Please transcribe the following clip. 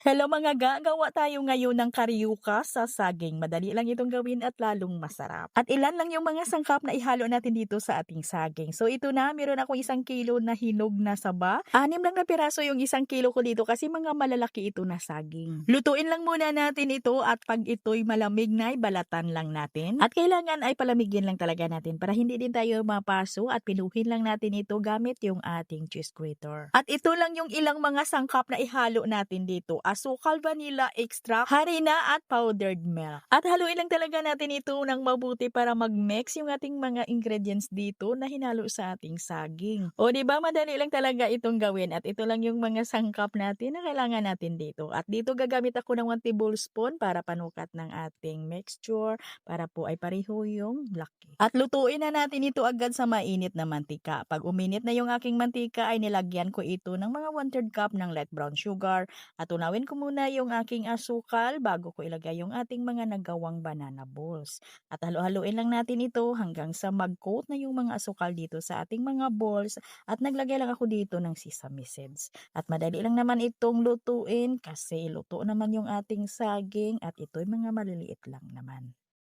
Hello mga gagawa tayo ngayon ng kariyuka sa saging. Madali lang itong gawin at lalong masarap. At ilan lang yung mga sangkap na ihalo natin dito sa ating saging. So ito na, meron akong 1 kilo na hinog na saba. 6 lang na piraso yung 1 kilo ko dito kasi mga malalaki ito na saging. Lutuin lang muna natin ito at pag ito'y malamig na, balatan lang natin. At kailangan ay palamigin lang talaga natin para hindi din tayo mapaso at pinuhin lang natin ito gamit yung ating cheese grater. At ito lang yung ilang mga sangkap na ihalo natin dito. Asukal, vanilla extract, harina at powdered milk. At haluin lang talaga natin ito ng mabuti para mag-mix yung ating mga ingredients dito na hinalo sa ating saging. O di ba madali lang talaga itong gawin at ito lang yung mga sangkap natin na kailangan natin dito. At dito gagamit ako ng 1 tablespoon para panukat ng ating mixture para po ay pareho yung laki. At lutuin na natin ito agad sa mainit na mantika. Pag uminit na yung aking mantika ay nilagyan ko ito ng mga 1/3 cup ng light brown sugar at tunawin ko muna yung aking asukal bago ko ilagay yung ating mga nagawang banana balls. At halo-haluin lang natin ito hanggang sa mag-coat na yung mga asukal dito sa ating mga balls at naglagay lang ako dito ng sesame seeds. At madali lang naman itong lutuin kasi luto naman yung ating saging at ito'y mga maliliit lang naman.